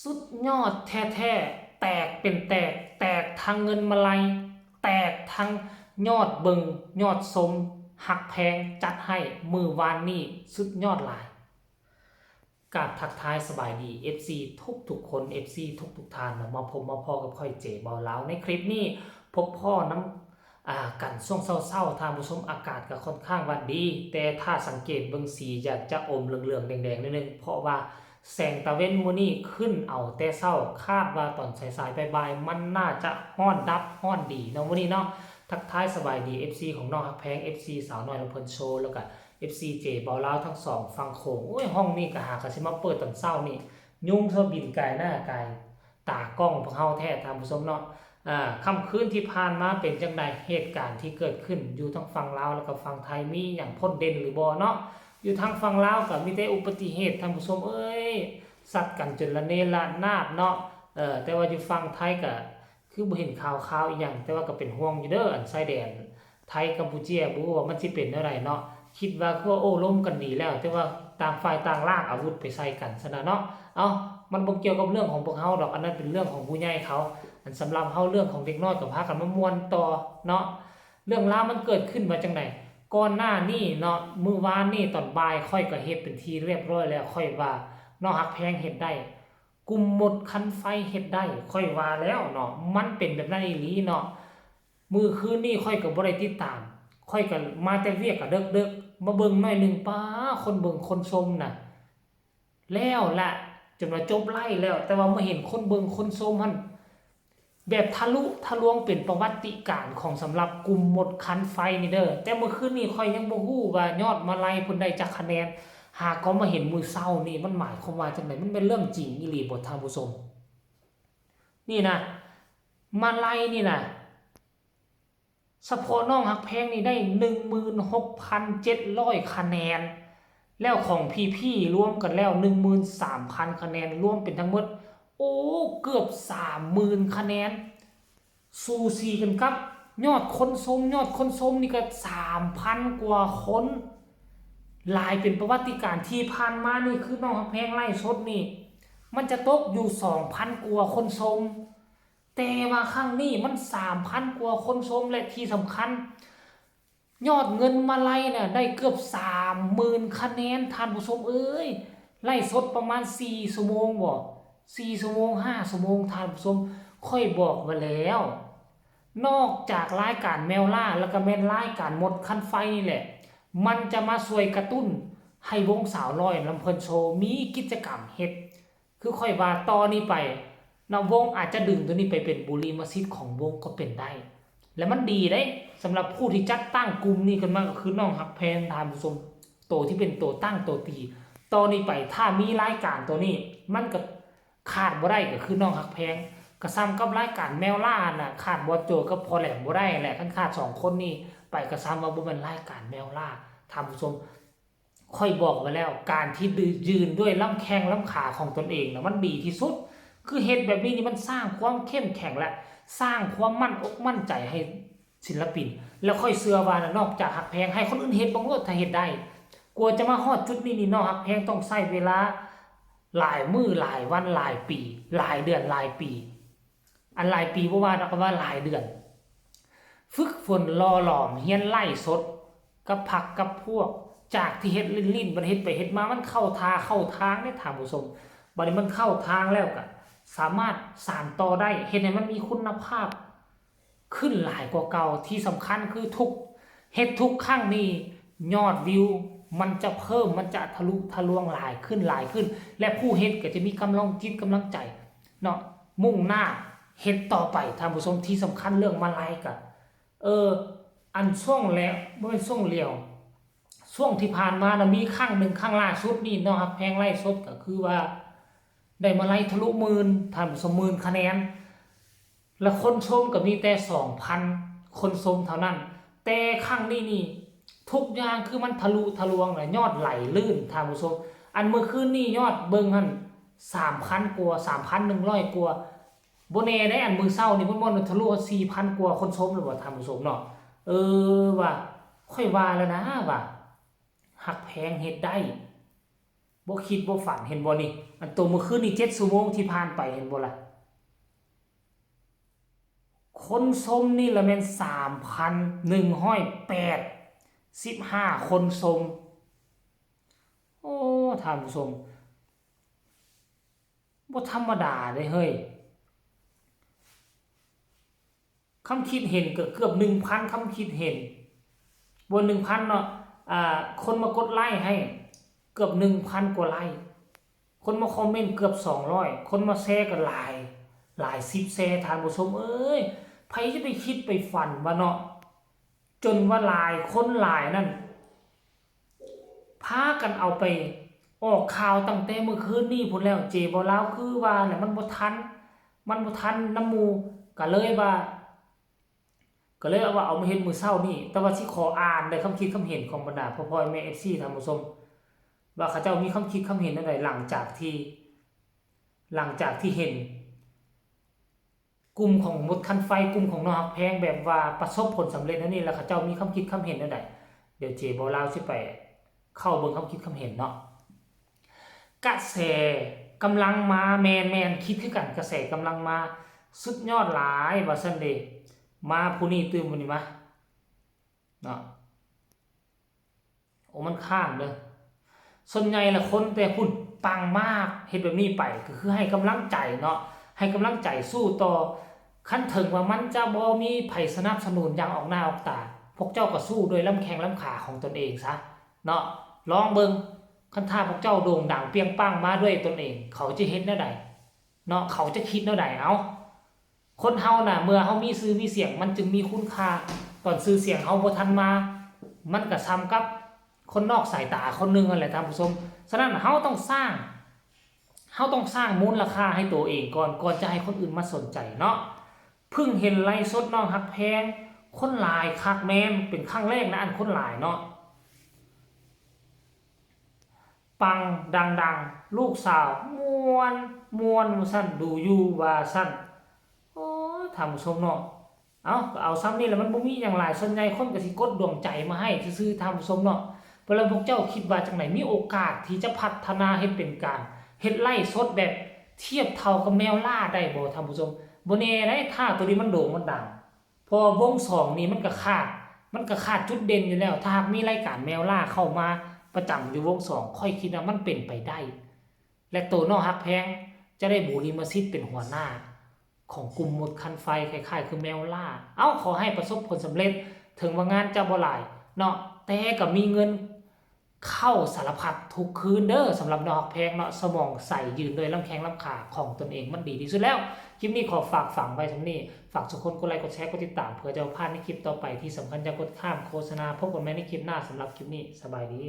สุดยอดแท้ๆแตกเป็นแตกแตกทางเงินมาลัยแตกทางยอดเบิงยอดสมหักแพงจัดให้มือวานนี่สุดยอดหลายกราบทักทายสบายดี FC ทุกคน FC ทุกท่านมาพบมาพ่อกับค่อยเจ๋เบาเล้าในคลิปนี้พบพ่อน้ำกันช่วงเศร้าๆทางผู้ชมอากาศก็ค่อนข้างวันดี แต่ถ้าสังเกตเบิ่งสีจะอมเหลืองๆแดงๆนิดนึงเพราะว่าแสงตะเว้นมื้อนี้ขึ้นเอาแต่เศร้าคาดว่าตอนสายๆบ่ายๆมันน่าจะฮ้อนดับฮ้อนดีเนาะมื้อนี้เนาะทักทายสบายดี FC ของน้องฮักแพง FC สาวน้อยลำเพิ่นโชว์แล้วก็ FC เจเบาเล้าทั้งสองฟังโขงโอ้ยห้องนี้ก็หากะสิมาเปิดตอนเช้านี่ยุ่งเท่าบินไกลหน้าไกลตากล้องพวกเฮาแท้ทางผู้ชมเนาะค่ำคืนที่ผ่านมาเป็นจังไดเหตุการณ์ที่เกิดขึ้นอยู่ทั้งฝั่งลาวแล้วก็ฝั่งไทยมีอย่างพ้นเด่นหรือบ่เนาะอยู่ทางฝั่งลาวก็มีแต่อุบัติเหตุทางผู้ชมเอ้ยสัตว์กันจนละเนระนาดเนาะแต่ว่าอยู่ฝั่งไทยก็คือบ่เห็นข่าวอีหยังแต่ว่าก็เป็นห่วงอยู่เด้ออันชายแดนไทยกัมพูชาบ่รู้ว่ามันสิเป็นแนวใดเนาะคิดว่าคือโอ้ล้มกันดีแล้วแต่ว่าต่างฝ่ายต่างลากอาวุธไปใส่กันซะนะเนาะมันบ่เกี่ยวกับเรื่องของพวกเฮาดอกอันนั้นเป็นเรื่องของผู้ใหญ่เขาอันสำหรับเฮาเรื่องของเด็กน้อยก็พากันมาม่วนต่อเนาะเรื่องราวมันเกิดขึ้นมาจังได๋ก่อนหน้านี้เนาะมื้อวานนี้ตอนบ่ายค่อยก็เฮ็ดเป็นที่เรียบร้อยแล้วค่อยว่าน้องฮักแพงเฮ็ดได้กลุ่มหมดคันไฟเฮ็ดได้ค่อยว่าแล้วเนาะมันเป็นแบบนั้นอีหลีเนาะมื้อคืนนี้ค่อยก็บ่ได้ติดตามค่อยก็มาแต่เวียกก็ดึกๆมาเบิ่งหน่อยนึงป้าคนเบิ่งคนชมน่ะแล้วล่ะจนว่าจบไล่แล้วแต่ว่ามาเห็นคนเบิ่งคนชมหั่นแบบทะลุทะลวงเป็นประวัติการณ์ของสำหรับกลุ่มหมดคันไฟนี่เด้อแต่เมื่อคืนนี้ค่อยยังบ่ฮู้ว่ายอดมาลัยเพิ่นได้จักคะแนนหากเขามาเห็นมื้อเช้านี่มันหมายความว่าจังได๋มันเป็นเรื่องจริงอีหลีบ่ท่านผู้ชมนี่นะมาลัยนี่นะเฉพาะน้องฮักแพงนี่ได้ 16,700 คะแนนแล้วของพี่ๆรวมกันแล้ว 13,000 คะแนนรวมเป็นทั้งหมดโอ้เกือบ 30,000 คะแนนสูสีกันครับยอดคนชมนี่ก็ 3,000 กว่าคนหลายเป็นประวัติการณ์ที่ผ่านมานี่คือน้องฮักแพงไล่สดนี่มันจะตกอยู่ 2,000 กว่าคนชมแต่ว่าครั้งนี้มัน 3,000 กว่าคนชมและที่สำคัญยอดเงินมาไล่เนี่ยได้เกือบ 30,000 คะแนนท่านผู้ชมเอ้ยไล่สดประมาณ4ชั่วโมงบ่4ชั่วโมง5ชั่วโมงท่านผู้ชมค่อยบอกมาแล้วนอกจากรายการแมวล่าแล้วก็แม่นรายการหมดคันไฟนี่แหละมันจะมาช่วยกระตุ้นให้วงสาวน้อยลำเพิ่นโชว์มีกิจกรรมเฮ็ดคือค่อยว่าตอนนี้ไปนะวงอาจจะดึงตัวนี้ไปเป็นบุรีมาซิดของวงก็เป็นได้และมันดีได้สำหรับผู้ที่จัดตั้งกลุ่มนี้กันมาก็คือน้องฮักแพงทานผู้ชมโตที่เป็นโตตั้งโตตีตอนนี้ไปถ้ามีรายการตัวนี้มันก็ขาดบ่ได้ก็คือน้องฮักแพงก็ซ้ำกับรายการแมวล่าน่ะขาดบ่โจก็พอแหลมบ่ได้แหละคันขาด2คนนี้ไปก็ซ้ำว่าบ่เป็นรายการแมวล่าทานผู้ชมค่อยบอกไว้แล้วการที่ยืนด้วยลำแข้งลำขาของตนเองนะมันดีที่สุดคือเฮ็ดแบบนี้นี่มันสร้างความเข้มแข็งและสร้างความมั่นอกมั่นใจให้ศิลปินแล้วค่อยเชื่อว่านอกจากฮักแพงให้คนอื่นเฮ็ดบ่รู้ถ้าเฮ็ดได้กลัวจะมาฮอดจุดนี้นี่เนาะฮักแพงต้องใช้เวลาหลายมื้อหลายวันหลายปีหลายเดือนหลายปีอันหลายปีบ่ว่าดอกว่าหลายเดือนฝึกฝนรอหลอมเฮียนไล่สดกับผักกับพวกจากที่เฮ็ดลิ้นๆมันเฮ็ดไปเฮ็ดมามันเข้าทางได้ถามผู้ชมบัดนี้มันเข้าทางแล้วก็สามารถสานต่อได้เฮ็ดให้มันมีคุณภาพขึ้นหลายกว่าเก่าที่สำคัญคือเฮ็ดทุกครั้งนี้ยอดวิวมันจะเพิ่มมันจะทะลุทะลวงหลายขึ้นและผู้เฮ็ดก็จะมีกำลังจิตกำลังใจเนาะมุ่งหน้าเฮ็ดต่อไปท่านผู้ชมที่สำคัญเรื่องมาลัยก็อันช่วงแล้วบ่แม่นช่วงเลียวช่วงที่ผ่านมานะมีครั้งหนึ่งครั้งล่าสุดนี่เนาะครับแพงไล่สดก็คือว่าได้มาไล่ทะลุหมื่นท่านผู้ชม10,000 คะแนนและคนชมก็มีแต่ 2,000 คนชมเท่านั้นแต่ครั้งนี้นี่ทุกอย่างคือมันทะลุทะลวงยอดไหลลื่นท่านผู้ชมอันเมื่อคืนนี้ยอดเบิ่งหั่น 3,000 กว่า 3,100 กว่าบ่แน่ได้อันมื้อเช้านี่มันทะลุ 4,000 กว่าคนชมแล้วบ่ท่านผู้ชมเนาะว่าค่อยว่าแล้วนะว่าฮักแพงเฮ็ดได้ บ่คิดบ่ฝันเห็นบ่นี่อันตัวเมื่อคืนนี่7ชั่วโมงที่ผ่านไปเห็นบ่ล่ะคนชมนี่ละแม่น 3,108 15 คนชมโอ้ท่านผู้ชมบ่ธรรมดาเด้เฮ้ยคำคิดเห็นก็เกือบ 1,000 คำคิดเห็นบน 1,000 เนาะคนมากดไลค์ให้เกือบ 1,000 กว่าไลค์คนมาคอมเมนต์เกือบ200คนมาแชร์ก็หลาย10แชร์ท่านผู้ชมเอ้ยไผจะไปคิดไปฝันว่าเนาะจนว่าหลายคนหลายนั่นพากันเอาไปออกข่าวตั้งแต่เมื่อคืนนี้พุ่นแล้วเจบ่ลาวคือว่าแหละมันบ่ทันน้ำหมู่ก็เลยว่าเอามาเฮ็ดมื้อเช้านี่แต่ว่าสิขออ่านได้คำคิดคำเห็นของบรรดาพ่อๆแม่ FC ท่านผู้ชมว่าเขาเจ้ามีคำคิดคำเห็นอะไรหลังจากที่เห็นกลุ่มของมดคันไฟกลุ่มของน้องฮักแพงแบบว่าประสบผลสำเร็จนั่นนี่แล้วเขาเจ้ามีคำคิดคำเห็นอะไรเดี๋ยวเจบ่ลาวสิไปเข้าเบิ่งคำคิดคำเห็นเนาะกระแสกำลังมาแมนคิดคือกันกระแสกำลังมาสุดยอดหลายว่าซั่นเด้มาผู้นี้ตื่นผู้นี้มาเนาะโอ้มันข้างเด้อส่วนใหญ่ละคนแต่พุ่นปังมากเฮ็ดแบบนี้ไปก็คือให้กำลังใจเนาะให้กำลังใจสู้ต่อคันถึงว่ามันจะบ่มีไผสนับสนุนอย่างออกหน้าออกตาพวกเจ้าก็สู้ด้วยลำแข้งลำขาของตนเองซะเนาะลองเบิ่งคันถ้าพวกเจ้าโด่งดังเปรี้ยงปังมาด้วยตนเองเขาจะเฮ็ดแนวใดเนาะเขาจะคิดแนวใดเอาคนเฮาน่ะเมื่อเฮามีชื่อมีเสียงมันจึงมีคุณค่าตอนชื่อเสียงเฮาบ่ทันมามันก็ซ้ำกับคนนอกสายตาคนนึงนั่นแหละท่านผู้ชมฉะนั้นเฮาต้องสร้างมูลค่าให้ตัวเองก่อนจะให้คนอื่นมาสนใจเนาะเพิ่งเห็นไลฟ์สดน้องฮักแพงคนหลายคักแม่นเป็นครั้งแรกนะอันคนหลายเนาะปังดังลูกสาวม่วนซั่นดูอยู่ว่าซั่นโอ้ท่านผู้ชมเนาะก็เอาซ้ำนี่แหละมันบ่มีหยังหลายส่วนใหญ่คนก็สิกดดวงใจมาให้ซื่อๆท่านผู้ชมเนาะเวลาพวกเจ้าคิดว่าจังไหนมีโอกาสที่จะพัฒนาให้เป็นการเฮ็ดไร่สดแบบเทียบเท่ากับแมวล่าได้บ่ท่านผู้ชมบ่แน่ได้ถ้าตัวนี้มันโด่งมันดังพอวง2นี่มันก็ขาดจุดเด่นอยู่แล้วถ้าหากมีรายการแมวล่าเข้ามาประจำอยู่วง2ค่อยคิดว่ามันเป็นไปได้และตัวน้องฮักแพงจะได้บูริมซิดเป็นหัวหน้าของกลุ่มมดคันไฟคล้ายๆคือแมวล่าขอให้ประสบผลสำเร็จถึงว่างานจะบ่หลายเนาะแต่ก็มีเงินเข้าสารพัดทุกคืนเด้อสำหรับน้องฮักแพงเนาะสมองใสยืนโดยลำแข้งลำขาของตนเองมันดีที่สุดแล้วคลิปนี้ขอฝากฝังไว้ทั้งนี้ฝากทุกคนกดไลค์กดแชร์กดติดตามเพื่อจะพลาดในคลิปต่อไปที่สำคัญจะกดข้ามโฆษณาพบกันใหม่ในคลิปหน้าสำหรับคลิปนี้สบายดี